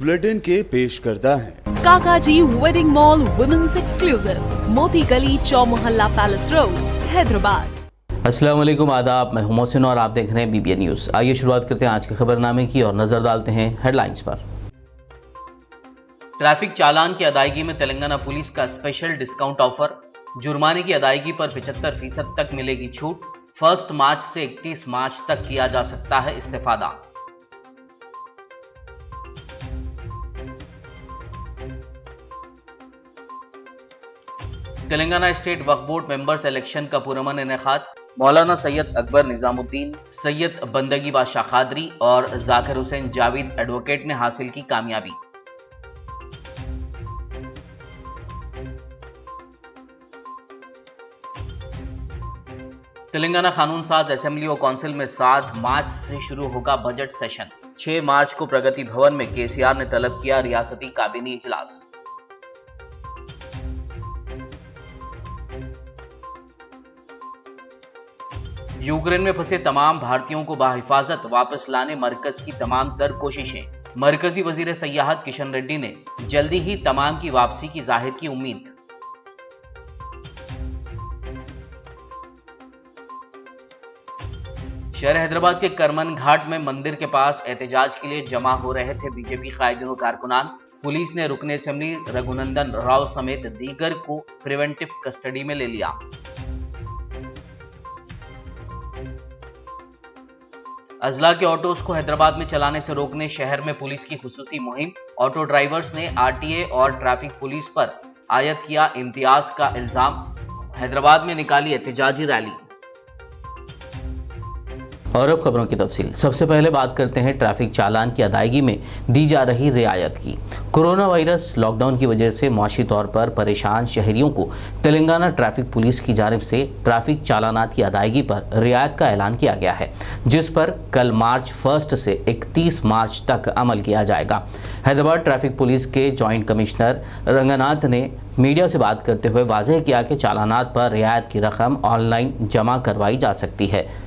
Bulletin के पेश करता है। काकाजी वेडिंग मॉल वुमेन्स एक्सक्लूसिव, मोती गली, चौमोहल्ला पैलेस रोड, हैदराबाद। अस्सलाम वालेकुम, आदाब। मैं हूं मोहसिन और आप देख रहे हैं BBN न्यूज़। आइए शुरुआत करते हैं आज के खबरनामे की और नजर डालते हैं हेडलाइंस पर। ट्रैफिक चालान की अदायगी में तेलंगाना पुलिस का स्पेशल डिस्काउंट ऑफर। जुर्माने की अदायगी पर 75% तक मिलेगी छूट। 1 मार्च से 31 मार्च तक किया जा सकता है इस्तेफादा। तेलंगाना स्टेट वक्फ बोर्ड मेंबर्स इलेक्शन का पुरअमन इनेकाद। मौलाना सैयद अकबर निजामुद्दीन, सैयद बंदगी बादशाह खादरी और जाकिर हुसैन जावेद एडवोकेट ने हासिल की कामयाबी। तेलंगाना कानून साज असेंबली और काउंसिल में 7 मार्च से शुरू होगा बजट सेशन। 6 मार्च को प्रगति भवन में केसीआर ने तलब किया रियासती काबीना इजलास। यूक्रेन में फंसे तमाम भारतीयों को बाहिफाजत वापस लाने मरकज की तमाम तर कोशिशें। मरकजी वजीर सयाहत किशन रेड्डी ने जल्दी ही तमाम की वापसी की जाहिर की उम्मीद। शहर हैदराबाद के करमन घाट में मंदिर के पास एहतजाज के लिए जमा हो रहे थे बीजेपी कायदीन और कारकुनान। पुलिस ने रुकने असेंबली रघुनंदन राव समेत दीगर को प्रिवेंटिव कस्टडी में ले लिया। अजला के ऑटोज को हैदराबाद में चलाने से रोकने शहर में पुलिस की खुसूसी मुहिम। ऑटो ड्राइवर्स ने RTA और ट्रैफिक पुलिस पर आयद किया इम्तियाज का इल्जाम। हैदराबाद में निकाली एहतजाजी रैली। और अब खबरों की तफसील। सबसे पहले बात करते हैं ट्रैफिक चालान की अदायगी में दी जा रही रियायत की। कोरोना वायरस लॉकडाउन की वजह से माशी तौर पर परेशान शहरियों को तेलंगाना ट्रैफिक पुलिस की जानिब से ट्रैफिक चालानात की अदायगी पर रियायत का ऐलान किया गया है, जिस पर कल मार्च 1 से 31 मार्च तक अमल किया जाएगा। हैदराबाद ट्रैफिक पुलिस के जॉइंट कमिश्नर रंगनाथ ने मीडिया से बात करते हुए वाजह किया कि चालानात पर रियायत की रकम ऑनलाइन जमा करवाई जा सकती है।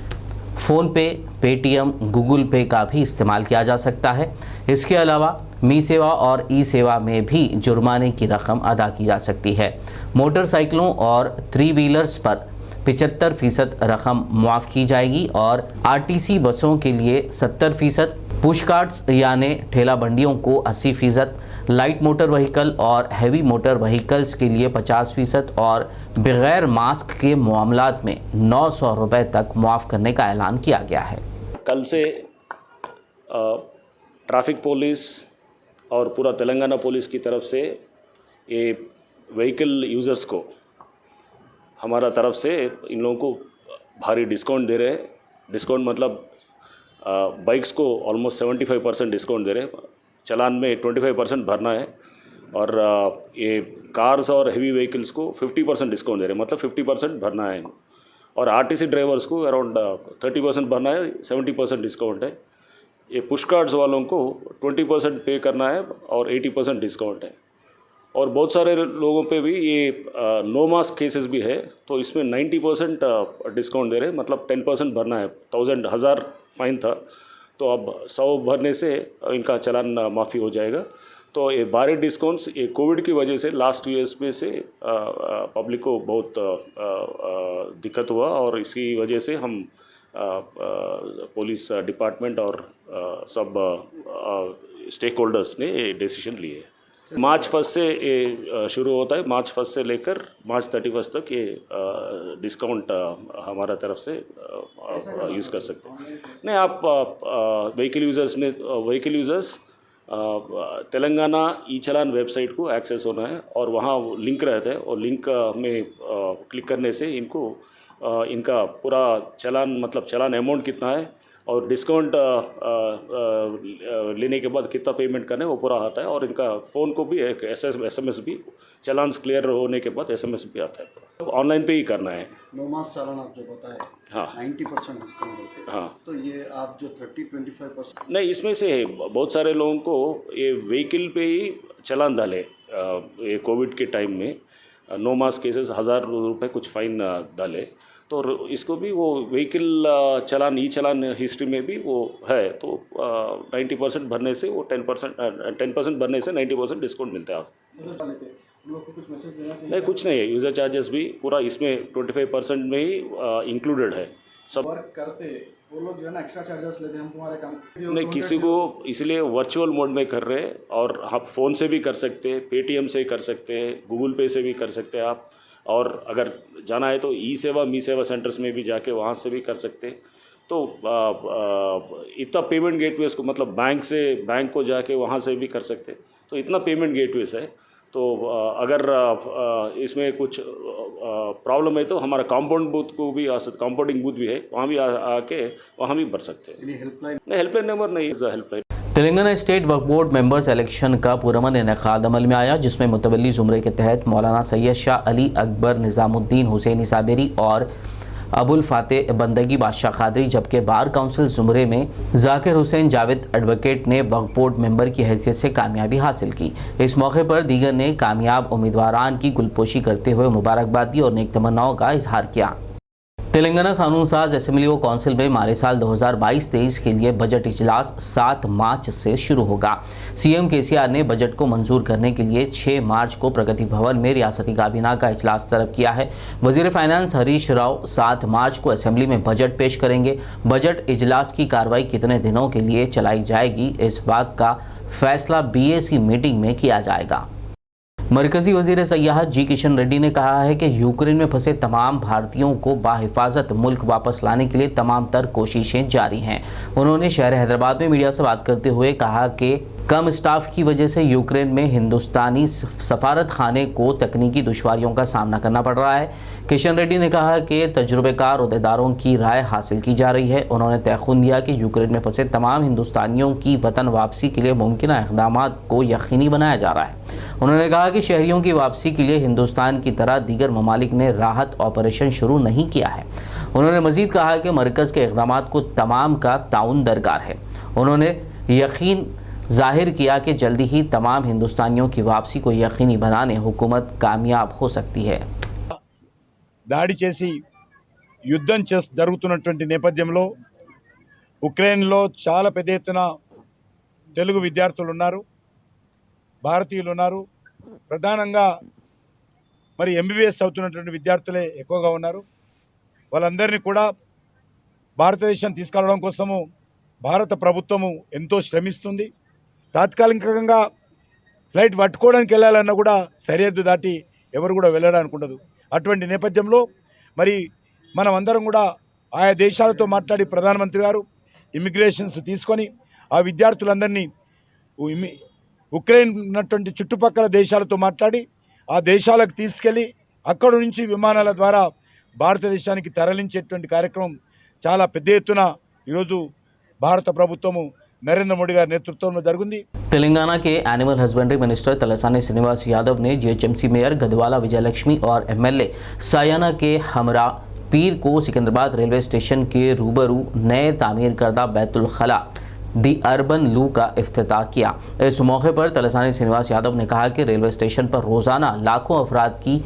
फ़ोन पे, पेटीएम, गूगल पे का भी इस्तेमाल किया जा सकता है। इसके अलावा मी सेवा और ई सेवा में भी जुर्माने की रकम अदा की जा सकती है। मोटरसाइकिलों और 3 व्हीलर्स पर 75% रकम मुआफ़ की जाएगी और RTC बसों के लिए 70%, पुश कार्ट्स यानी ठेला बंडियों को 80%, लाइट मोटर व्हीकल और हैवी मोटर व्हीकल्स के लिए 50% और बगैर मास्क के मामलात में 900 रुपये तक मुआफ़ करने का ऐलान किया गया है। कल से ट्रैफिक पुलिस और पूरा तेलंगाना पुलिस की तरफ से ये व्हीकल यूज़र्स को हमारा तरफ से इन लोगों को भारी डिस्काउंट दे रहे हैं। डिस्काउंट मतलब बाइक्स को ऑलमोस्ट 75% डिस्काउंट दे रहे हैं। चलान में 25% भरना है और ये कार्स और हेवी व्हीकल्स को 50% डिस्काउंट दे रहे हैं, मतलब 50% भरना है। और RTC ड्राइवर्स को अराउंड 30% भरना है, 70% डिस्काउंट है। ये पुश कार्ड्स वालों को 20% पे करना है और 80% डिस्काउंट है। और बहुत सारे लोगों पे भी ये नो मास्क केसेस भी है, तो इसमें 90% डिस्काउंट दे रहे हैं, मतलब 10% भरना है। 1000 फाइन था, तो अब 100 भरने से इनका चालान माफ़ी हो जाएगा। तो ये भारी डिस्काउंट्स ये कोविड की वजह से लास्ट ईयर्स में से पब्लिक को बहुत दिक्कत हुआ और इसी वजह से हम पुलिस डिपार्टमेंट और सब स्टेक होल्डर्स ने ये डिसीजन लिए। मार्च 1 से ये शुरू होता है। मार्च 1 से लेकर मार्च 31 तक ये डिस्काउंट हमारा तरफ से यूज़ कर सकते हैं। नहीं, आप vehicle users Telangana e-challan website को एक्सेस होना है और वहाँ लिंक रहता है और लिंक में क्लिक करने से इनको इनका पूरा चालान, मतलब चालान अमाउंट कितना है और डिस्काउंट लेने के बाद कितना पेमेंट करना है वो पूरा आता है। और इनका फ़ोन को भी एक SMS भी, चालान क्लियर होने के बाद SMS भी आता है। तो ऑनलाइन पे ही करना है। नो मास्क चालान आप जो बताए, हाँ 90% डिस्काउंट होते हैं, हाँ, तो ये आप जो 30-25% नहीं, इसमें से बहुत सारे लोगों को ये व्हीकल पे ही चालान डाले। ये कोविड के टाइम में नो मास्क केसेस 1000 रुपये कुछ फ़ाइन डाले, तो इसको भी वो व्हीकल चलान ई चलान हिस्ट्री में भी वो है, तो 90% भरने से वो 10% भरने से 90% डिस्काउंट मिलता है। नहीं, कुछ नहीं है, यूज़र चार्जेस भी पूरा इसमें 25% में ही इंक्लूडेड है सब। वर्क करते वो लोग जो है ना एक्स्ट्रा चार्जेस लेते हैं हम तुम्हारे काम नहीं, किसी को इसलिए वर्चुअल मोड में कर रहे हैं, और आप फ़ोन से भी कर सकते हैं, पेटीएम से कर सकते हैं, गूगल पे से भी कर सकते हैं आप, और अगर जाना है तो ई सेवा मी सेवा सेंटर्स में भी जाके वहाँ से भी कर सकते हैं। तो इतना पेमेंट गेटवेज को, मतलब बैंक को जाके वहाँ से भी कर सकते हैं, तो इतना पेमेंट गेटवेज है। तो अगर इसमें कुछ प्रॉब्लम है तो हमारा कंपाउंड बूथ को भी कंपाउंडिंग बूथ भी है, वहाँ भी आके वहाँ भी भर सकते हैं। नहीं, हेल्पलाइन नंबर नहीं है, हेल्पलाइन। तेलंगाना स्टेट वक्फ बोर्ड मेंबर्स इलेक्शन का पुरअमन इनेकाद अमल में आया, जिसमें मुतवल्ली ज़ुमरे के तहत मौलाना सैयद शाह अली अकबर निज़ामुद्दीन हुसैनी साबेरी और अबुल फातेह बंदगी बादशाह खादरी, जबकि बार काउंसिल ज़ुमरे में जाकिर हुसैन जावेद एडवोकेट ने वक्फ बोर्ड मेंबर की हैसियत से कामयाबी हासिल की। इस मौके पर दीगर ने कामयाब उम्मीदवारान की गुलपोशी करते हुए मुबारकबाद दी और नेक तमन्नाओं का इजहार किया। तेलंगाना कानून साज असेंबली व काउंसिल में माली साल 2022-23 के लिए बजट इजलास 7 मार्च से शुरू होगा। सीएम केसीआर ने बजट को मंजूर करने के लिए 6 मार्च को प्रगति भवन में रियासती काबीना का इजलास तलब किया है। वजीर फाइनेंस हरीश राव 7 मार्च को असेंबली में बजट पेश करेंगे। बजट इजलास की कार्रवाई कितने दिनों के लिए चलाई जाएगी, इस बात का फैसला बीएसी मीटिंग में किया जाएगा। मरकजी वजीर सयाहत जी किशन रेड्डी ने कहा है कि यूक्रेन में फंसे तमाम भारतीयों को बाहिफाजत मुल्क वापस लाने के लिए तमाम तर कोशिशें जारी हैं। उन्होंने शहर हैदराबाद में मीडिया से बात करते हुए कहा कि कम स्टाफ की वजह से यूक्रेन में हिंदुस्तानी सफारत खाने को तकनीकी दुश्वारियों का सामना करना पड़ रहा है। किशन रेड्डी ने कहा कि तजुर्बेकार अहदेदारों की राय हासिल की जा रही है। उन्होंने तयखुन दिया कि यूक्रेन में फंसे तमाम हिंदुस्तानियों की वतन वापसी के लिए मुमकिन इक़दाम को यकीनी बनाया जा रहा है। उन्होंने कहा कि शहरियों की वापसी के लिए हिंदुस्तान की तरह दीगर ममालिक ने राहत ऑपरेशन शुरू नहीं किया है। उन्होंने मज़ीद कहा कि मरकज़ के इक़दाम को तमाम का ताउन दरकार है। उन्होंने यकीन जाहिर किया कि जल्दी ही तमाम हिंदुस्तानियों की वापसी को यकीनी बनाने हुकूमत कामयाब हो सकती है। దాడి చేసి యుద్ధం జరుగుతున్నటువంటి నేపథ్యంలో ఉక్రెయిన్లో చాలా పెద్ద ఎత్తున తెలుగు విద్యార్థులు ఉన్నారు, భారతీయులు ఉన్నారు. ప్రధానంగా మరి ఎంబీబీఎస్ చదువుతున్నటువంటి విద్యార్థులే ఎక్కువగా ఉన్నారు. వాళ్ళందరినీ కూడా భారతదేశం తీసుకెళ్లడం కోసము భారత ప్రభుత్వము ఎంతో శ్రమిస్తుంది. తాత్కాలికంగా ఫ్లైట్ పట్టుకోవడానికి వెళ్ళాలన్నా కూడా సరిహద్దు దాటి ఎవరు కూడా వెళ్ళడానికి ఉండదు. అటువంటి నేపథ్యంలో మరి మనం అందరం కూడా ఆయా దేశాలతో మాట్లాడి ప్రధానమంత్రి గారు ఇమిగ్రేషన్స్ తీసుకొని ఆ విద్యార్థులందరినీ ఉక్రెయిన్ ఉన్నటువంటి చుట్టుపక్కల దేశాలతో మాట్లాడి ఆ దేశాలకు తీసుకెళ్ళి అక్కడ నుంచి విమానాల ద్వారా భారతదేశానికి తరలించేటువంటి కార్యక్రమం చాలా పెద్ద ఎత్తున ఈరోజు భారత ప్రభుత్వము नरेंद्र मोदी गारी नेतृत्व में जरूरी। तेलंगाना के animal husbandry minister Talasani Srinivas Yadav ने जीएचएमसी मेयर गदवाला विजयलक्ष्मी और एमएलए सायाना के हमरा पीर को सिकंदराबाद रेलवे स्टेशन के रूबरू नए तामीर करदा बैतुल खला दी अर्बन लू का इफ्तिताह किया। इस मौके पर तलसानी श्रीनिवास यादव ने कहा कि रेलवे स्टेशन पर रोज़ाना लाखों अफराद की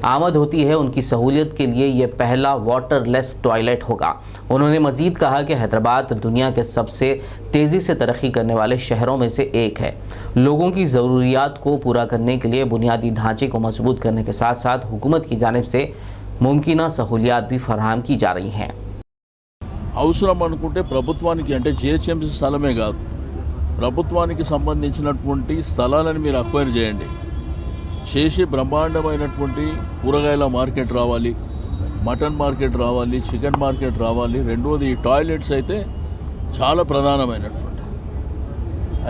आमद होती है। उनकी सहूलियत के लिए ये पहला वाटरलेस टॉयलेट होगा। उन्होंने मज़ीद कहा कि हैदराबाद दुनिया के सबसे तेज़ी से तरक्की करने वाले शहरों में से एक है। लोगों की ज़रूरियात को पूरा करने के लिए बुनियादी ढांचे को मजबूत करने के साथ साथ हुकूमत की जानिब से मुमकिन सहूलियात भी फराहम की जा रही हैं। అవసరం అనుకుంటే ప్రభుత్వానికి అంటే జిహెచ్ఎంసీ స్థలమే కాదు, ప్రభుత్వానికి సంబంధించినటువంటి స్థలాలను మీరు అక్వైర్ చేయండి, చేసి బ్రహ్మాండమైనటువంటి కూరగాయల మార్కెట్ రావాలి, మటన్ మార్కెట్ రావాలి, చికెన్ మార్కెట్ రావాలి. రెండోది ఈ టాయిలెట్స్ అయితే చాలా ప్రధానమైనటువంటి.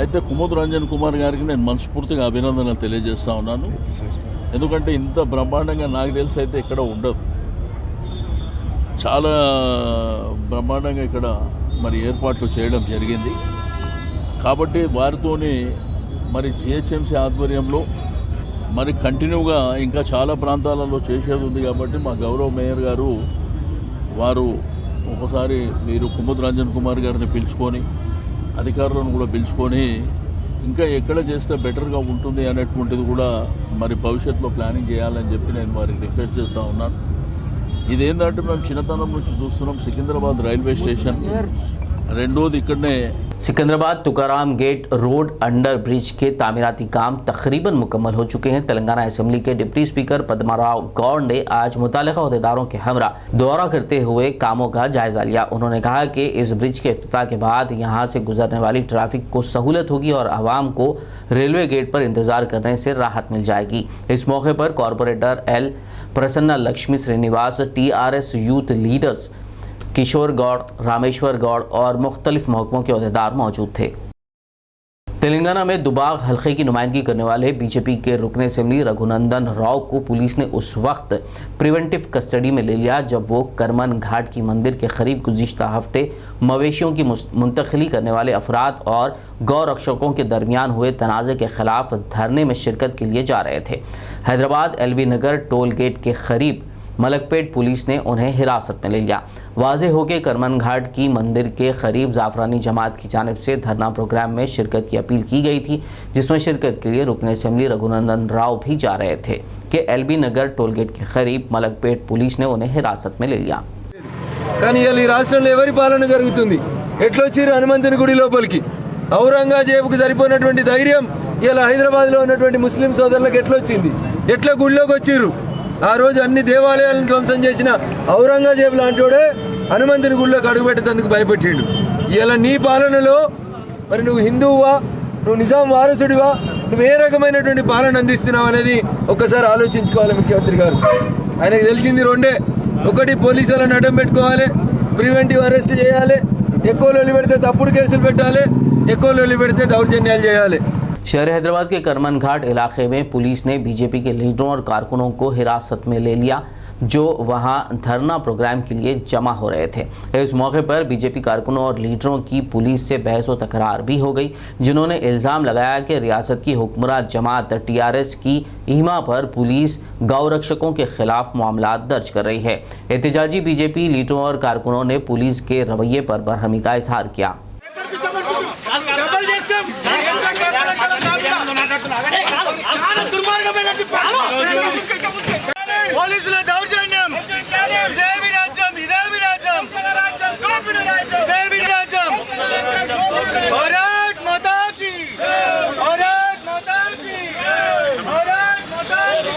అయితే కుముద్ రంజన్ కుమార్ గారికి నేను మనస్ఫూర్తిగా అభినందనలు తెలియజేస్తూ ఉన్నాను. ఎందుకంటే ఇంత బ్రహ్మాండంగా నాకు తెలిసి అయితే ఇక్కడ ఉండదు. చాలా బ్రహ్మాండంగా ఇక్కడ మరి ఏర్పాట్లు చేయడం జరిగింది. కాబట్టి వారితోని మరి జిహెచ్ఎంసీ ఆధ్వర్యంలో మరి కంటిన్యూగా ఇంకా చాలా ప్రాంతాలలో చేసేది ఉంది. కాబట్టి మా గౌరవ మేయర్ గారు వారు ఒకసారి మీరు కుముద్ రంజన్ కుమార్ గారిని పిలుచుకొని అధికారులను కూడా పిలుచుకొని ఇంకా ఎక్కడ చేస్తే బెటర్గా ఉంటుంది అనేటువంటిది కూడా మరి భవిష్యత్తులో ప్లానింగ్ చేయాలని చెప్పి నేను వారికి రిక్వెస్ట్ చేస్తూ ఉన్నాను. ఇదేంటంటే మేము చిన్నతనం నుంచి చూస్తున్నాం సికింద్రాబాద్ రైల్వే స్టేషన్, రెండోది ఇక్కడనే Secunderabad Tukaram gate road under bridge के तामीराती काम तकरीबन मुकम्मल हो चुके हैं। तेलंगाना असेंबली के डिप्टी स्पीकर पद्माराव गौड़ ने आज मुतालिका अहदेदारों के हमरा दौरा करते हुए कामों का जायजा लिया। उन्होंने कहा कि इस ब्रिज के इफ्तिताह के बाद यहां से गुजरने वाली ट्रैफिक को सहूलत होगी और आवाम को रेलवे गेट पर इंतजार करने से राहत मिल जाएगी। इस मौके पर corporator L Prasanna Lakshmi Srinivas, TRS youth leaders Kishore Goud, Rameshwar Goud और मुख्तलिफ महकमों के अहदेदार मौजूद थे। तेलंगाना में दुबाग हल्के की नुमाइंदगी करने वाले बीजेपी के रुकन असेंबली रघुनंदन राव को पुलिस ने उस वक्त प्रिवेंटिव कस्टडी में ले लिया जब वो करमन घाट की मंदिर के करीब गुज़िश्ता हफ्ते मवेशियों की मुंतकिली करने वाले अफराद और गौ रक्षकों के दरमियान हुए तनाज़े के खिलाफ धरने में शिरकत के लिए जा रहे थे। हैदराबाद LB नगर टोल गेट के करीब मलकपेट पुलिस ने उन्हें हिरासत में ले लिया। वाज़े हो के करमन घाट की मंदिर के करीब जाफरानी जमात की जानिब से धरना प्रोग्राम में शिरकत की अपील की गई थी, जिसमें शिरकत के लिए रुकन असेंबली रघुनंदन राव भी जा रहे थे कि LB नगर टोल गेट के करीब मलकपेट पुलिस ने उन्हें हिरासत में ले लिया। కానీ ఈ రాష్ట్రంలో ఎవరి పాలన జరుగుతుంది? ఎట్లొచ్చిరు హనుమంతుని గుడి లోపలికి? ఔరంగజేబుకు సరిపోయినటువంటి ధైర్యం ఇలా హైదరాబాద్లో ఉన్నటువంటి ముస్లిం సోదరులకు ఎట్లొచ్చింది? ఎట్లా గుడిలోకి వచ్చిర్రు? ఆ రోజు అన్ని దేవాలయాలను ధ్వంసం చేసిన ఔరంగజేబు లాంటివాడే హనుమంతుని గుడిలోకి అడుగుపెట్టేందుకు భయపెట్టిండు. ఇలా నీ పాలనలో మరి నువ్వు హిందువువా, నువ్వు నిజాం వారసుడివా, నువ్వు ఏ రకమైనటువంటి పాలన అందిస్తున్నావు అనేది ఒక్కసారి ఆలోచించుకోవాలి ముఖ్యమంత్రి గారు. ఆయనకు తెలిసింది రెండే, ఒకటి పోలీసులను అడ్డం పెట్టుకోవాలి, ప్రివెంటివ్ అరెస్ట్ చేయాలి, ఎక్కువ లొల్లి పెడితే తప్పుడు కేసులు పెట్టాలి, ఎక్కువ లొల్లి పెడితే దౌర్జన్యాలు చేయాలి। शहर हैदराबाद के करमन घाट इलाके में पुलिस ने बीजेपी के लीडरों और कारकुनों को हिरासत में ले लिया जो वहां धरना प्रोग्राम के लिए जमा हो रहे थे। इस मौके पर बीजेपी कारकुनों और लीडरों की पुलिस से बहस व तकरार भी हो गई, जिन्होंने इल्ज़ाम लगाया कि रियासत की हुक्मरान जमात TRS की ईमा पर पुलिस गौ रक्षकों के खिलाफ मामला दर्ज कर रही है। एहतजाजी बीजेपी लीडरों और कारकुनों ने पुलिस के रवैये पर बरहमी का इजहार किया। పోలీసుల దౌర్జన్యం ఇదేమి రాజ్యం, ఇదేమి రాజ్యం, ఇదేమి రాజ్యం। భారత్ మాతా కీ, భారత్ మాతా కీ, భారత్ మాతా కీ।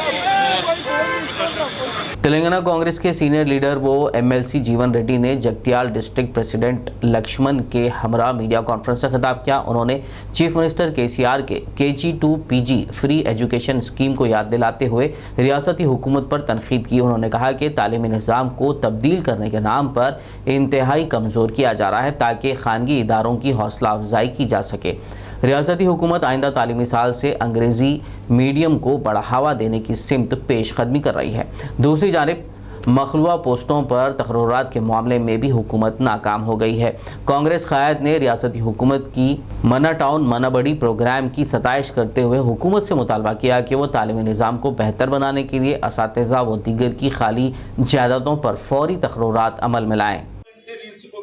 तेलंगाना कांग्रेस के सीनियर लीडर वो MLC जीवन रेड्डी ने जगत्याल डिस्ट्रिक्ट प्रेसिडेंट लक्ष्मण के हमरा मीडिया कॉन्फ्रेंस से खिताब किया। उन्होंने चीफ मिनिस्टर KCR के KG to PG free education scheme को याद दिलाते हुए रियासती हुकूमत पर तनकीद की। उन्होंने कहा कि तालीमी निज़ाम को तब्दील करने के नाम पर इंतहाई कमज़ोर किया जा रहा है ताकि खानगी इदारों की हौसला अफजाई की जा सके। रियासती हुकूमत आइंदा तालीमी साल से अंग्रेज़ी मीडियम को बढ़ावा देने की सिमत पेशकदमी कर रही है। दूसरी जानिब मखलूआ पोस्टों पर तकर्रुरात के मामले में भी हुकूमत नाकाम हो गई है। कांग्रेस क़यादत ने रियासती हुकूमत की मना टाउन मना बड़ी प्रोग्राम की सताइश करते हुए हुकूमत से मुतालबा किया कि वो तालीमी निज़ाम को बेहतर बनाने के लिए असातिज़ा व दीगर की खाली जायदादों पर फौरी तकर्रुरात अमल में लाएँ।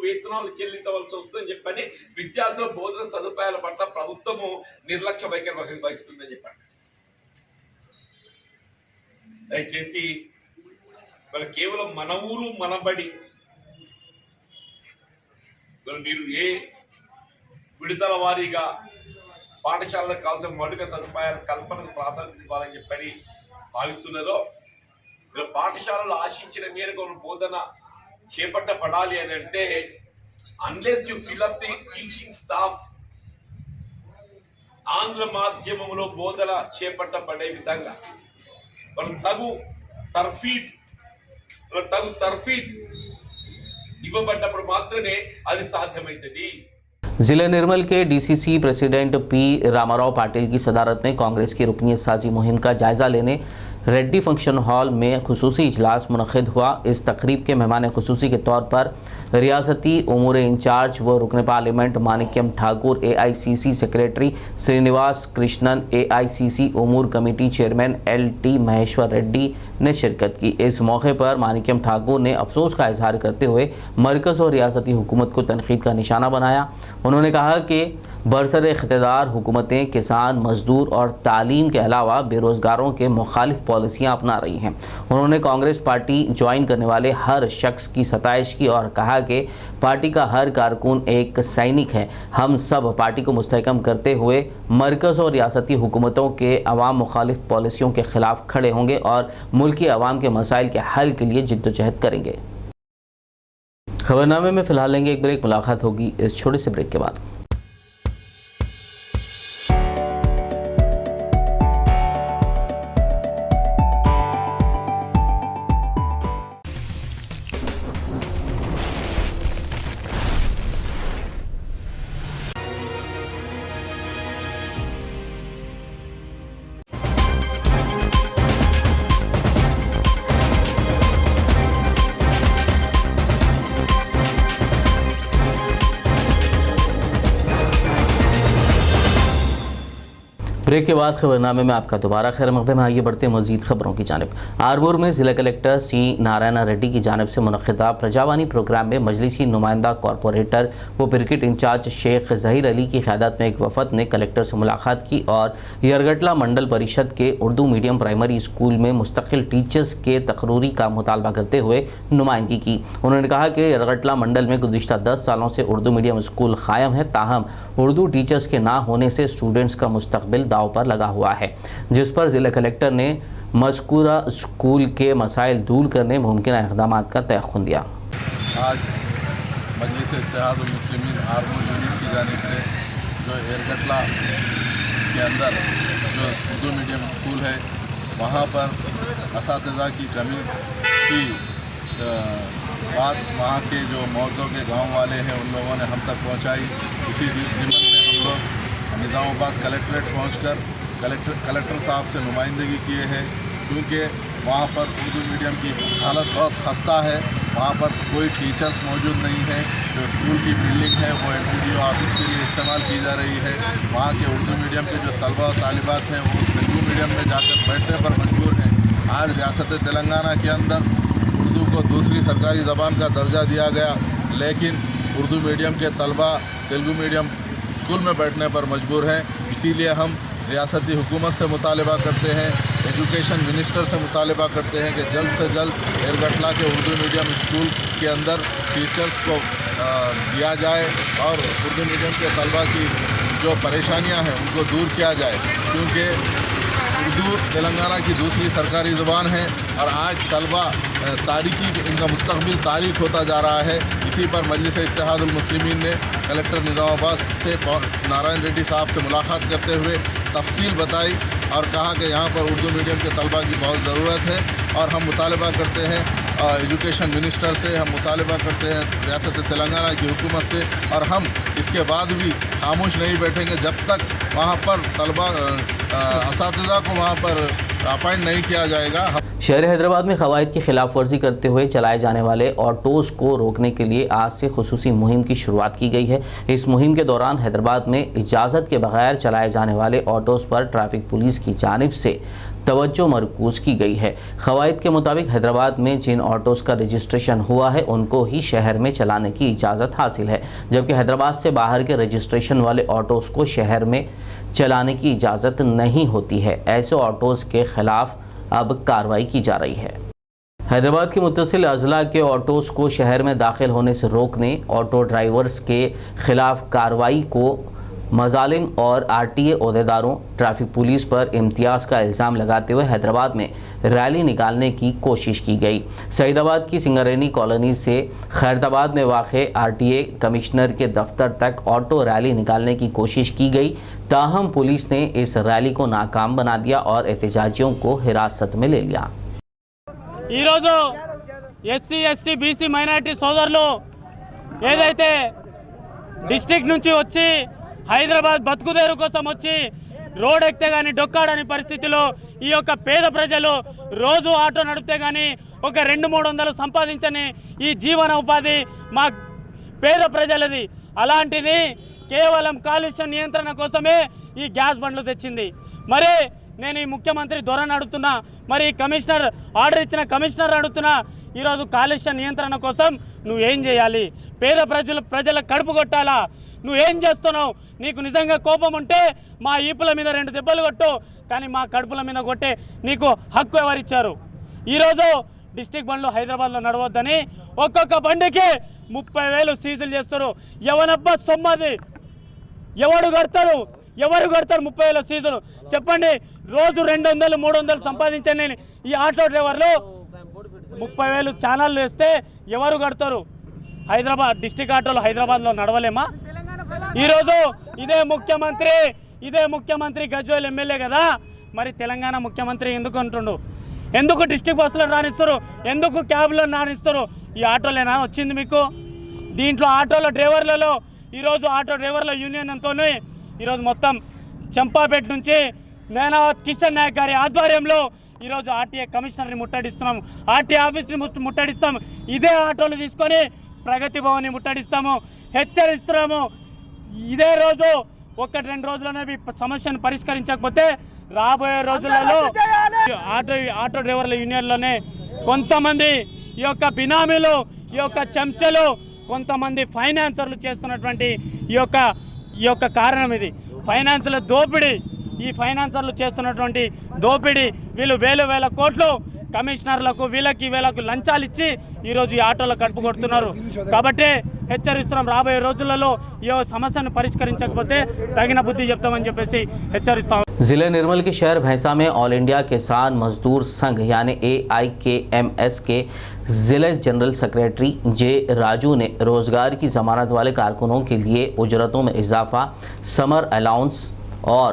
వేతనాలు చెల్లించవలసి వస్తుందని చెప్పని విద్యార్థుల బోధన సదుపాయాల పట్ల ప్రభుత్వము నిర్లక్ష్య వైఖరి వహిస్తుందని చెప్పండి। దయచేసి వాళ్ళు కేవలం మన ఊరు మన బడి మీరు ఏ విడుదల వారీగా పాఠశాలకు కావాల్సిన మౌలిక సదుపాయాల కల్పనకు ప్రాధాన్యత ఇవ్వాలని చెప్పని భావిస్తున్నారో పాఠశాలలు ఆశించిన మేరకు బోధన చేపట్టబడాలి అని అంటే unless you fill up the teaching staff ఆంగ్ల మాధ్యమంలో బోధన చేపట్టబడే విధంగా వాళ్ళకి తగు తర్ఫీద్ ఇవ్వబడ్డప్పుడు మాత్రమే అది సాధ్యమవుతుంది। जिले निर्मल के DCC president P Ramarao Patil की सदारत में कांग्रेस की रुकनीत साजी मुहिम का जायजा लेने रेड्डी फंक्शन हॉल में खुसूसी इजलास मुनक़िद हुआ। इस तकरीब के मेहमान खुसूसी के तौर पर रियासती उमूर इंचार्ज व रुकन parliament Manickam Tagore, AICC secretary Srinivas Krishnan, AICC उमूर committee chairman LT Maheshwar Reddy ने शिरकत की। इस मौके पर मानिक्यम ठाकुर ने अफसोस का इजहार करते हुए मरकज़ और रियासती हुकूमत को तनकीद का निशाना बनाया। उन्होंने कहा कि बरसर इख्तिदार हुकूमतें किसान, मजदूर और तालीम के अलावा बेरोज़गारों के मुखालिफ पॉलिसियाँ अपना रही हैं। उन्होंने कांग्रेस पार्टी ज्वाइन करने वाले हर शख्स की सताइश की और कहा कि पार्टी का हर कारकुन एक सैनिक है। हम सब पार्टी को मुस्तहकम करते हुए मरकज़ और रियासती हुकूमतों के अवाम मुखालिफ पॉलिसियों के ख़िलाफ़ खड़े होंगे और मुल्की अवाम के मसाइल के हल के लिए जिद्दोजहद करेंगे। खबरनामे में फ़िलहाल लेंगे एक ब्रेक। मुलाकात होगी इस छोटे से ब्रेक के बाद। ब्रेक के बाद खबरनामे में आपका दोबारा खैर मकदम है। आइए बढ़ते हैं मज़ीद खबरों की जानिब। आरमूर में ज़िला कलेक्टर सी नारायण रेड्डी की जानिब से मुनक़्क़िदा प्रजावानी प्रोग्राम में मजलिसी नुमाइंदा कॉरपोरेटर व क्रिकेट इंचार्ज शेख ज़हीर अली की क़यादत में एक वफ़द ने कलेक्टर से मुलाकात की और यरगटला मंडल परिषद के उर्दू मीडियम प्राइमरी स्कूल में मुस्तकिल टीचर्स के तकरूरी का मुतालबा करते हुए नुमाइंदगी की। उन्होंने कहा कि यरगटला मंडल में गुज़िश्ता 10 सालों से उर्दू मीडियम स्कूल कायम है, ताहम उर्दू टीचर्स के ना होने से स्टूडेंट्स का मुस्तकबिल दाव पर लगा हुआ है, जिस पर ज़िला कलेक्टर ने मज़कूरा स्कूल के मसाइल दूर करने मुमकिन इक़दाम का तयख़ुन दिया। आज मजलिस इत्तेहादुल मुस्लिमीन आरमूर यूनिट की जानिब से जो एयरगटला के अंदर जो उर्दू मीडियम स्कूल है वहाँ पर असातिज़ा की कमी की बात वहाँ के जो मौजूद के गाँव वाले हैं उन लोगों ने हम तक पहुँचाई। इसी ज़िम्मन में हम लोग निज़ामाबाद कलेक्ट्रेट पहुंचकर कलेक्टर साहब से नुमाइंदगी किए हैं, क्योंकि वहाँ पर उर्दू मीडियम की हालत बहुत खस्ता है। वहाँ पर कोई टीचर्स मौजूद नहीं है। जो स्कूल की बिल्डिंग है वो MPDO ऑफिस के लिए इस्तेमाल की जा रही है। वहाँ के उर्दू मीडियम के जो तलबा और तालिबात हैं वो तेलुगु मीडियम में जाकर बैठने पर मजबूर हैं। आज रियासत तेलंगाना के अंदर उर्दू को दूसरी सरकारी ज़बान का दर्जा दिया गया, लेकिन उर्दू मीडियम के तलबा तेलुगु मीडियम स्कूल में बैठने पर मजबूर हैं। इसीलिए हम रियासती हुकूमत से मुतालबा करते हैं, एजुकेशन मिनिस्टर से मुतालबा करते हैं कि जल्द से जल्द एयरगटला के उर्दू मीडियम स्कूल के अंदर टीचर्स को दिया जाए और उर्दू मीडियम के तलबा की जो परेशानियां हैं उनको दूर किया जाए, क्योंकि उर्दू तेलंगाना की दूसरी सरकारी ज़ुबान है और आज तलबा तारीखी इनका मुस्तकबिल तारीख होता जा रहा है। इसी पर मजलिस इत्तेहादुल मुस्लिमीन ने कलेक्टर निज़ामाबाद से नारायण रेड्डी साहब से मुलाकात करते हुए तफसील बताई और कहा कि यहाँ पर उर्दू मीडियम के तलबा की बहुत ज़रूरत है और हम मुतालबा करते हैं एजुकेशन मिनिस्टर से, हम मुतालबा करते हैं रियासत तेलंगाना की हुकूमत से, और हम इसके बाद भी खामोश नहीं बैठेंगे जब तक वहाँ पर तलबा असातिज़ा को वहाँ पर अपॉइंट नहीं किया जाएगा। शहर हैदराबाद में क़वाइद की खिलाफ वर्जी करते हुए चलाए जाने वाले ऑटोज़ को रोकने के लिए आज से खुसूसी मुहिम की शुरुआत की गई है। इस मुहिम के दौरान हैदराबाद में इजाज़त के बगैर चलाए जाने वाले ऑटोज़ पर ट्रैफिक पुलिस की जानिब से तवज्जो मरकूज़ की गई है। क़वाइद के मुताबिक हैदराबाद में जिन ऑटोज़ का रजिस्ट्रेशन हुआ है उनको ही शहर में चलाने की इजाज़त हासिल है, जबकि हैदराबाद से बाहर के रजिस्ट्रेशन वाले ऑटोज़ को शहर में चलाने की इजाज़त नहीं होती है। ऐसे ऑटोज़ के ख़िलाफ़ अब कार्रवाई की जा रही है। हैदराबाद के मुत्तसिल अजला के ऑटोज़ को शहर में दाखिल होने से रोकने, ऑटो ड्राइवर्स के ख़िलाफ़ कार्रवाई को मज़ालिम और RTA ओहदेदारों, ट्रैफिक पुलिस पर इम्तियाज़ का इल्ज़ाम लगाते हुए हैदराबाद में रैली निकालने की कोशिश की गई। सईदाबाद की सिंगरेनी कॉलोनी से खैरताबाद में वाक़े RTA कमिश्नर के दफ्तर तक ऑटो रैली निकालने की कोशिश की गई, ताहम पुलिस ने इस रैली को नाकाम बना दिया और एहतजाजियों को हिरासत में ले लिया। SC ST BC మైనారిటీ సోదరులు ఏదైతే డిస్ట్రిక్ట్ నుంచి వచ్చి హైదరాబాద్ బతుకుదేరు కోసం వచ్చి రోడ్ ఎక్కితే కానీ డొక్కాడని పరిస్థితిలో ఈ యొక్క పేద ప్రజలు రోజు ఆటో నడిపితే కానీ ఒక 200-300 సంపాదించని ఈ జీవన ఉపాధి మా పేద ప్రజలది. అలాంటిది కేవలం కాలుష్య నియంత్రణ కోసమే ఈ గ్యాస్ బండ్లు తెచ్చింది. మరి నేను ఈ ముఖ్యమంత్రి ధోరణి అడుగుతున్నా, మరి కమిషనర్ ఆర్డర్ ఇచ్చిన కమిషనర్ అడుగుతున్నా, ఈరోజు కాలుష్య నియంత్రణ కోసం నువ్వేం చేయాలి? పేద ప్రజల కడుపు కొట్టాలా? నువ్వేం చేస్తున్నావు? నీకు నిజంగా కోపం ఉంటే మా ఈపుల మీద 2 దెబ్బలు కొట్టు, కానీ మా కడుపుల మీద కొట్టే నీకు హక్కు ఎవరిచ్చారు? ఈరోజు డిస్టిక్ బండ్లు హైదరాబాద్లో నడవద్దని ఒక్కొక్క బండికి 30,000 సీజులు చేస్తారు. ఎవనబ్బా సొమ్మది? ఎవరు కడతారు 30,000 సీజులు? చెప్పండి. రోజు 200 300 సంపాదించాను నేను. ఈ ఆటో డ్రైవర్లు 30,000 ఛానళ్ళు వేస్తే ఎవరు కడతారు? హైదరాబాద్ డిస్టిక్ ఆటోలు హైదరాబాద్లో నడవలేమా? ఈరోజు ఇదే ముఖ్యమంత్రి గజ్వేల్ ఎమ్మెల్యే కదా, మరి తెలంగాణ ముఖ్యమంత్రి ఎందుకు అంటుండు? ఎందుకు డిస్టిక్ బస్సులో రాణిస్తారు? ఎందుకు క్యాబ్లో రాణిస్తారు? ఈ ఆటోలేనా వచ్చింది మీకు? దీంట్లో ఆటోల డ్రైవర్లలో ఈరోజు ఆటో డ్రైవర్ల యూనియన్ అంతోనే ఈరోజు మొత్తం చంపాపేట నుంచి నేనావత్ కిషన్ నాయక్ గారి ఆధ్వర్యంలో ఈరోజు ఆర్టీఏ కమిషనర్ని ముట్టడిస్తున్నాము, ఆర్టీఏ ఆఫీస్ని ముట్టడిస్తాము. ఇదే ఆటోలు తీసుకొని ప్రగతి భవన్ని ముట్టడిస్తాము, హెచ్చరిస్తున్నాము. ఇదే రోజు 1-2 రోజుల్లోనే ఈ సమస్యను పరిష్కరించకపోతే రాబోయే రోజులలో ఆటో డ్రైవర్ల యూనియన్లోనే కొంతమంది ఈ యొక్క బినామీలు, ఈ యొక్క చెంచలు, కొంతమంది ఫైనాన్సర్లు చేస్తున్నటువంటి ఈ యొక్క కారణం ఇది. ఫైనాన్సుల దోపిడీ, ఈ ఫైనాన్సర్లు చేస్తున్నటువంటి దోపిడీ. వీళ్ళు వేల కోట్లు కమిషనర్లకు వీళ్ళకు లంచాలు ఇచ్చి ఈరోజు ఈ ఆటోలో కడుపు కొడుతున్నారు. కాబట్టి హెచ్చరిస్తున్నాం, రాబోయే రోజులలో ఈ సమస్యను పరిష్కరించకపోతే తగిన బుద్ధి చెప్తామని చెప్పేసి హెచ్చరిస్తాం. जिले निर्मल के शहर भैंसा में ऑल इंडिया किसान मजदूर संघ यानी AIKMS के जिले जनरल सेक्रेटरी जे राजू ने रोजगार की जमानत वाले कारकुनों के लिए उजरतों में इजाफा, समर अलाउंस और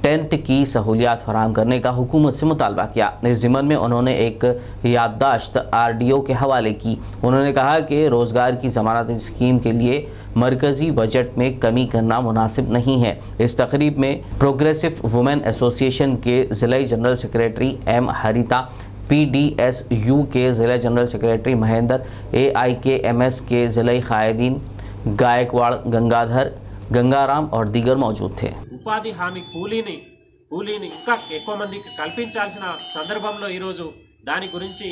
टेंट की सहूलियात फराहम करने का हुकूमत से मुतालबा किया। इस ज़िम्मन में उन्होंने एक याददाश्त RDO के हवाले की। उन्होंने कहा कि रोज़गार की ज़मानत स्कीम के लिए मरकज़ी बजट में कमी करना मुनासिब नहीं है। इस तकरीब में प्रोग्रेसिव वुमेन एसोसिएशन के ज़िला जनरल सेक्रेटरी M हरिता, PDSU के ज़िला जनरल सेक्रेटरी महेंद्र, AIKMS के ज़िला कायदीन गायकवाड़ गंगाधर, गंगाराम और दीगर मौजूद थे। ఉపాధి హామీ కూలీని ఇంకా ఎక్కువ మందికి కల్పించాల్సిన సందర్భంలో ఈరోజు దాని గురించి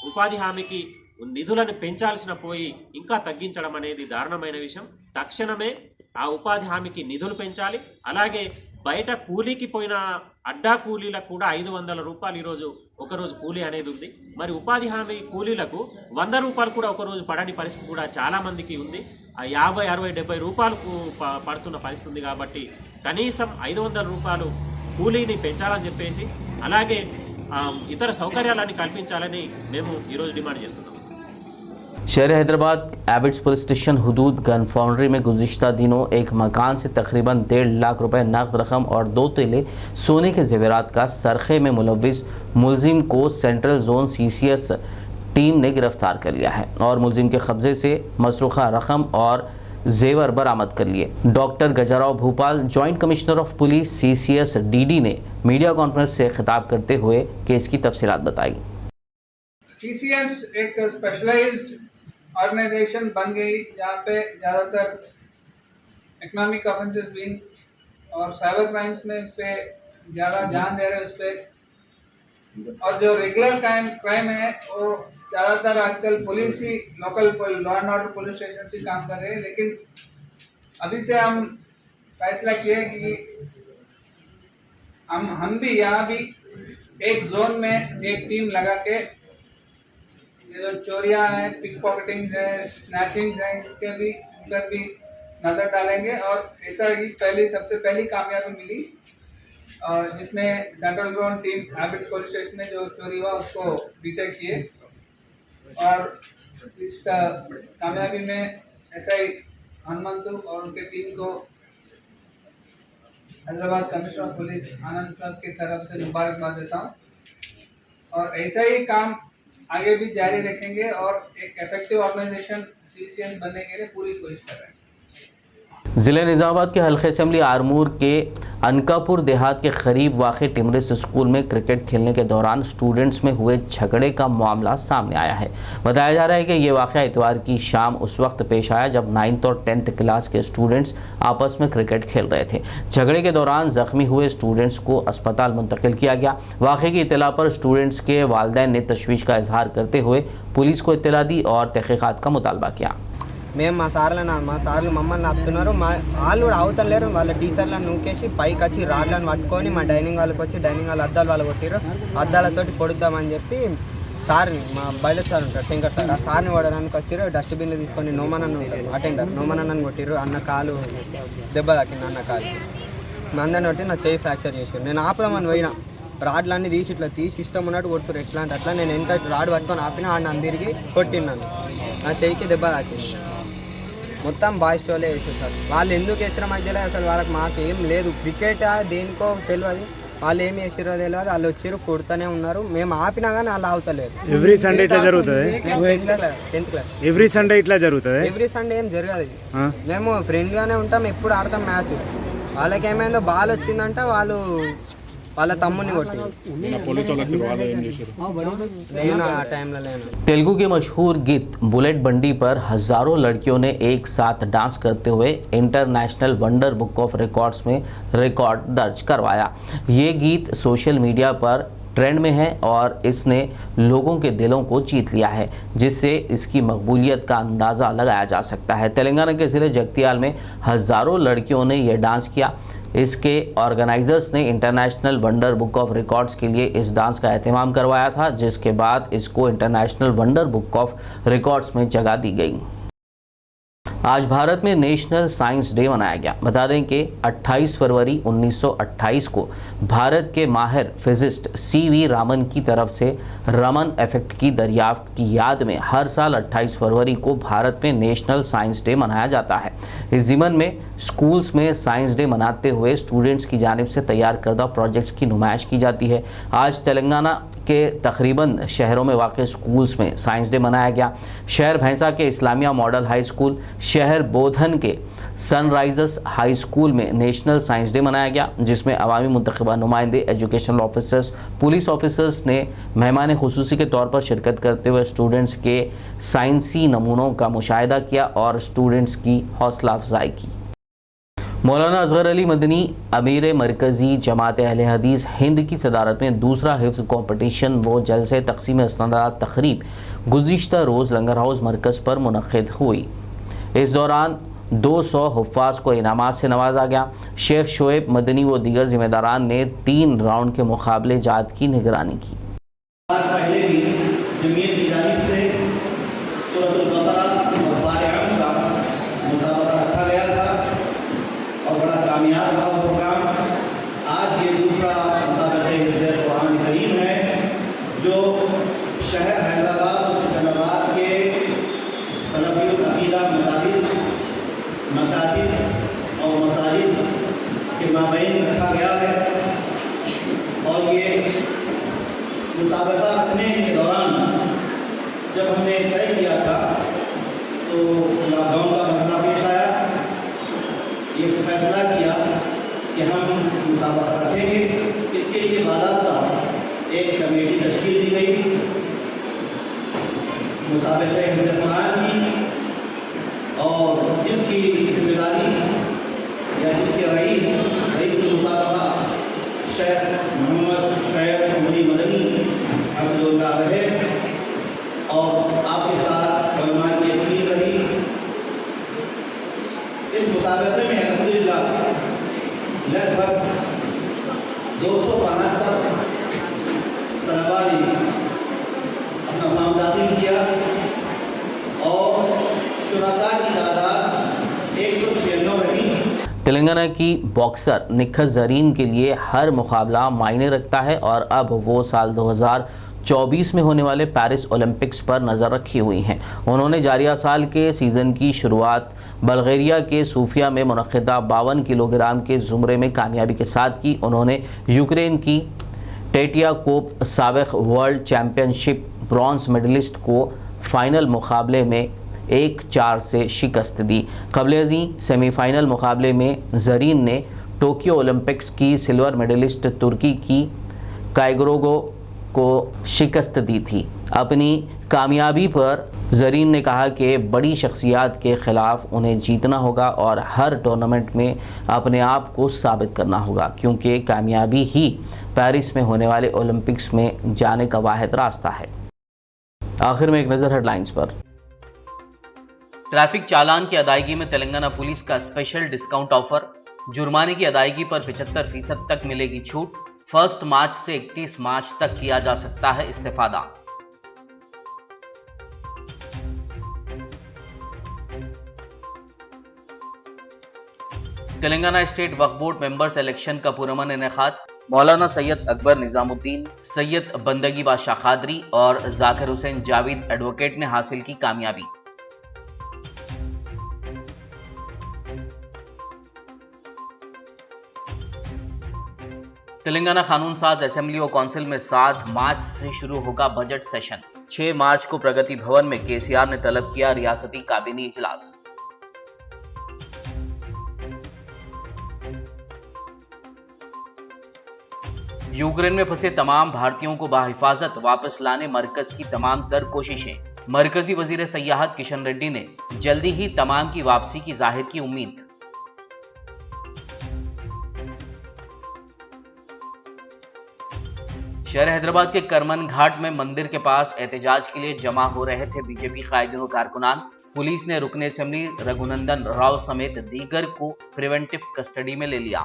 ఉపాధి హామీకి నిధులను పెంచాల్సిన పోయి ఇంకా తగ్గించడం అనేది దారుణమైన విషయం. తక్షణమే ఆ ఉపాధి హామీకి నిధులు పెంచాలి. అలాగే బయట కూలీకి పోయిన అడ్డా కూలీలకు కూడా 500 రూపాయలు ఈరోజు ఒకరోజు కూలీ అనేది ఉంది. మరి ఉపాధి హామీ కూలీలకు 100 రూపాయలు కూడా ఒకరోజు పడని పరిస్థితి కూడా చాలామందికి ఉంది. 50, 60, 70 రూపాయలకు పడుతున్న పరిస్థితి ఉంది. కాబట్టి కనీసం 500 రూపాయలు కూలీని పెంచాలని చెప్పేసి, అలాగే ఇతర సౌకర్యాలన్నీ కల్పించాలని మేము ఈరోజు డిమాండ్ చేస్తున్నాం. शहर हैदराबाद एबिट्स पुलिस स्टेशन हुदूद गन फाउंड्री में गुज़िश्ता दिनों एक मकान से तकरीबन 1.5 लाख रुपए नकद रकम और 2 तोले सोने के जेवरात का सरखे में मुलविस मुलजिम को सेंट्रल जोन CCS टीम ने गिरफ्तार कर लिया है और मुलजिम के कब्जे से मसरूखा रकम और जेवर बरामद कर लिए। Doctor Gajarao Bhupal, joint commissioner of police CCS DD ने मीडिया कॉन्फ्रेंस से खिताब करते हुए केस की तफसीलात बताई। CCS एक स्पेशलाइज्ड ऑर्गेनाइजेशन बन गई जहाँ पे ज़्यादातर इकोनॉमिक ऑफेंसेस भी और साइबर क्राइम्स में इस पर ज़्यादा ध्यान दे रहे हैं उस पर। और जो रेगुलर क्राइम है वो ज़्यादातर आजकल police he local law and order police station से काम कर रहे हैं। लेकिन अभी से हम फैसला किए कि हम भी यहाँ भी एक जोन में एक टीम लगा के ये जो चोरियाँ हैं, पिक पॉकेटिंग है, स्नैचिंग है, इसके भी पर भी नज़र डालेंगे। और ऐसा ही सबसे पहली कामयाबी मिली और जिसमें central zone team Abids police station में जो चोरी हुआ उसको डिटेक्ट किए। और इस कामयाबी में SI हनुमंतु और उनके टीम को Hyderabad commissioner of police Anand sir की तरफ से मुबारकबाद देता हूँ। और ऐसा ही काम आगे भी जारी रखेंगे और एक इफेक्टिव ऑर्गेनाइजेशन CCS बनने के लिए पूरी कोशिश कर रहे हैं। ज़िले निज़ामाबाद के हल्के असेंबली आरमूर के अनकापुर देहात के करीब वाक़े टिमरिस स्कूल में क्रिकेट खेलने के दौरान स्टूडेंट्स में हुए झगड़े का मामला सामने आया है। बताया जा रहा है कि ये वाक़या इतवार की शाम उस वक्त पेश आया जब 9th और 10th क्लास के स्टूडेंट्स आपस में क्रिकेट खेल रहे थे। झगड़े के दौरान ज़ख्मी हुए स्टूडेंट्स को अस्पताल मुंतकिल किया गया। वाक़े की इत्तला पर स्टूडेंट्स के वालिदैन ने तशवीश का इजहार करते हुए पुलिस को इत्तला दी और तहक़ीक़ात का मुतालबा किया। మేము మా సార్లు మమ్మల్ని ఆపుతున్నారు, వాళ్ళు కూడా అవుతలేరు. వాళ్ళ టీచర్లను నూకేసి పైకి వచ్చి రాడ్లను పట్టుకొని మా డైనింగ్ హాల్కి వచ్చి డైనింగ్ హాల్ అద్దాలు వాళ్ళు కొట్టిరు. అద్దాలతోటి పొడుద్దామని చెప్పి సార్ని, మా బయలుదేరి సార్ ఉంటారు శంకర్ సార్, ఆ సార్ని కొట్టడానికి వచ్చారు. డస్ట్బిన్లు తీసుకొని నోమనన్ను ఉంటారు అటెండర్, నోమనన్నని కొట్టిరు. అన్న కాలు దెబ్బ తాకింది, అన్న కాలు అందరిని కొట్టి నా చేయి ఫ్రాక్చర్ చేసారు. నేను ఆపుదామని పోయినా, రాడ్లన్నీ తీసి ఇట్లా తీసి ఇష్టం ఉన్నట్టు కొడుతురు. ఎట్లా అంటే అట్లా నేను ఎంత రాడ్ పట్టుకొని ఆపినా ఆడిని అందరికి కొట్టిన్నాను. నా చేయికి దెబ్బ తాకింది. మొత్తం బాయ్స్ వాళ్ళే వేసేసారు. వాళ్ళు ఎందుకు వేసిన మధ్యలో అసలు వాళ్ళకి మాకు ఏం లేదు. క్రికెట్ దేనికో తెలియదు, వాళ్ళు ఏమి వేసిరో తెలియదు. వాళ్ళు వచ్చారు కొడుతూనే ఉన్నారు. మేము ఆపినా కానీ వాళ్ళు ఆగుతలేరు. ఎవ్రీ సండే ఇట్లా జరుగుతుంది. 10th క్లాస్ ఎవ్రీ సండే ఇట్లా జరుగుతుంది. ఎవ్రీ సండే ఏం జరగదు. మేము ఫ్రెండ్గానే ఉంటాం, ఎప్పుడు ఆడతాం మ్యాచ్. వాళ్ళకి ఏమైందో బాల్ వచ్చిందంట, వాళ్ళ తమ్ముని కొట్టి तेलुगु के मशहूर गीत बुलेट बंडी पर हजारों लड़कियों ने एक साथ डांस करते हुए international wonder book of records में रिकॉर्ड दर्ज करवाया। ये गीत सोशल मीडिया पर ट्रेंड में है और इसने लोगों के दिलों को जीत लिया है, जिससे इसकी मकबूलियत का अंदाज़ा लगाया जा सकता है। तेलंगाना के ज़िले जगतियाल में हज़ारों लड़कियों ने यह डांस किया। इसके ऑर्गेनाइजर्स ने international wonder book of records के लिए इस डांस का एहतमाम करवाया था, जिसके बाद इसको international wonder book of records में जगह दी गई। आज भारत में नेशनल साइंस डे मनाया गया। बता दें कि 28 फरवरी 1928 को भारत के माहिर फिजिस्ट CV रामन की तरफ से रमन इफेक्ट की दरियाफ्त की याद में हर साल 28 फरवरी को भारत में नेशनल साइंस डे मनाया जाता है। इस ज़िमन में स्कूल्स में साइंस डे मनाते हुए स्टूडेंट्स की जानिब से तैयार करदा प्रोजेक्ट्स की नुमाइश की जाती है। आज तेलंगाना के तकरीबन शहरों में वाक़ स्कूल्स में साइंस डे मनाया गया। शहर भैंसा के इस्लामिया मॉडल हाई स्कूल, शहर बोधन के सनराइजर्स हाई स्कूल में नेशनल साइंस डे मनाया गया, जिसमें अवामी मुंतखबा नुमाइंदे, एजुकेशनल ऑफिसर्स, पुलिस ऑफिसर्स ने मेहमान खुसूसी के तौर पर शिरकत करते हुए स्टूडेंट्स के साइंसी नमूनों का मुशाहिदा किया और स्टूडेंट्स की हौसला अफजाई की। मौलाना असगर अली मदनी अमीर मरकज़ी जमात अहले हदीस हिंद की सदारत में दूसरा हिफ्ज़ कॉम्पटिशन व जलसे तक़सीम असनादात तक़रीब गुज़िश्ता रोज़ लंगर हाउस मरकज़ पर मुनक़िद हुई। इस दौरान 200 हुफ़्फ़ाज़ को इनामात से नवाजा गया। शेख शोएब मदनी व दीगर ज़िम्मेदारान ने 3 राउंड के मुकाबले जात की निगरानी की। पहले भी जमीयत की जानिब से सूरतुल बकरा और बारियाम का मुसाबका रखा गया था और बड़ा कामयाब रहा वो प्रोग्राम। आज ये दूसरा मुसाबका हिफ्ज़ कुरान करीम है जो शहर हैदराबाद और सिकंदराबाद के सलफ़ी अक़ीदा मदारिस, मकातिब और मसाजिद के माबैन रखा गया है। और ये मुसाबका रखने के दौरान जब हमने तय किया था तो लॉकडाउन का मसला पेश आया। ये फैसला किया कि हम मुसाबका रखेंगे। इसके लिए बाकायदा एक कमेटी तश्कील दी गई मुसाबका हिफ्ज़ कुरान की, और जिसकी जिम्मेदारी या जिसके रईस मुसाबका शेख मोहम्मद शोएब मदनी हफ़िज़ुल्लाह रहे और आपके साथ उलमा की यकीन रही। इस मुसाबक़े में अल्हम्दुलिल्लाह लगभग 272 तलबा ने अपना नाम दाखिल किया और शुरका की तादाद 196 रही। तेलंगाना की बॉक्सर निखत ज़रीन के लिए हर मुकाबला मायने रखता है और अब वो साल 2024 में होने वाले पेरिस ओलंपिक्स पर नज़र रखी हुई हैं। उन्होंने जारिया साल के सीज़न की शुरुआत बल्गेरिया के सूफिया में मुनक़िदा 52 किलोग्राम के ज़ुमरे में कामयाबी के साथ की। उन्होंने यूक्रेन की टेटिया कोप साबिक़ वर्ल्ड चैम्पियनशिप ब्रॉन्ज़ मेडलिस्ट को फ़ाइनल मुकाबले में 1-4 से शिकस्त दी। क़ब्ल-ए-ज़ीं सेमीफाइनल मुकाबले में ज़रीन ने टोक्यो ओलंपिक्स की सिल्वर मेडलिस्ट तुर्की की काइगोरोगो को शिकस्त दी थी। अपनी कामयाबी पर ज़रीन ने कहा कि बड़ी शख्सियात के ख़िलाफ़ उन्हें जीतना होगा और हर टूर्नामेंट में अपने आप को साबित करना होगा, क्योंकि कामयाबी ही पेरिस में होने वाले ओलंपिक्स में जाने का वाहिद रास्ता है। आखिर में एक नज़र हेडलाइंस पर। ट्रैफिक चालान की अदायगी में तेलंगाना पुलिस का स्पेशल डिस्काउंट ऑफर। जुर्माने की अदायगी पर 75% तक मिलेगी छूट। 1 मार्च से 31 मार्च तक किया जा सकता है इस्तेफादा। तेलंगाना स्टेट वक्फ बोर्ड मेंबर्स इलेक्शन का पुरअमन इनेकाद। मौलाना सैयद अकबर निजामुद्दीन, सैयद बंदगी बादशाह खादरी और जाकिर हुसैन जावेद एडवोकेट ने हासिल की कामयाबी। तेलंगाना कानून साज असेंबली और काउंसिल में 7 मार्च से शुरू होगा बजट सेशन। 6 मार्च को प्रगति भवन में केसीआर ने तलब किया रियासती काबीना इजलास। यूक्रेन में फंसे तमाम भारतीयों को बाहिफाजत वापस लाने मरकज की तमाम तर कोशिशें। मरकजी वजीर सयाहत किशन रेड्डी ने जल्दी ही तमाम की वापसी की जाहिर की उम्मीद। शहर हैदराबाद के करमन घाट में मंदिर के पास एहतजाज के लिए जमा हो रहे थे बीजेपी कायदीन और कारकुनान। पुलिस ने रुकने असेंबली रघुनंदन राव समेत दीगर को प्रिवेंटिव कस्टडी में ले लिया।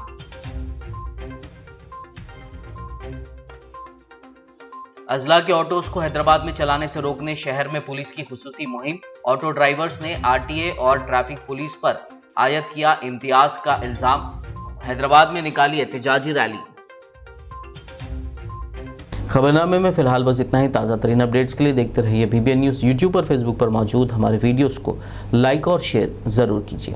अजला के ऑटोज को हैदराबाद में चलाने से रोकने शहर में पुलिस की खुसूसी मुहिम। ऑटो ड्राइवर्स ने आरटीए और ट्रैफिक पुलिस पर आयद किया इम्तियाज का इल्जाम। हैदराबाद में निकाली एहतजाजी रैली। खबरनामे में फिलहाल बस इतना ही। ताज़ा तरीन अपडेट्स के लिए देखते रहिए BBN न्यूज़। यूट्यूब और फेसबुक पर मौजूद हमारे वीडियोस को लाइक और शेयर ज़रूर कीजिए।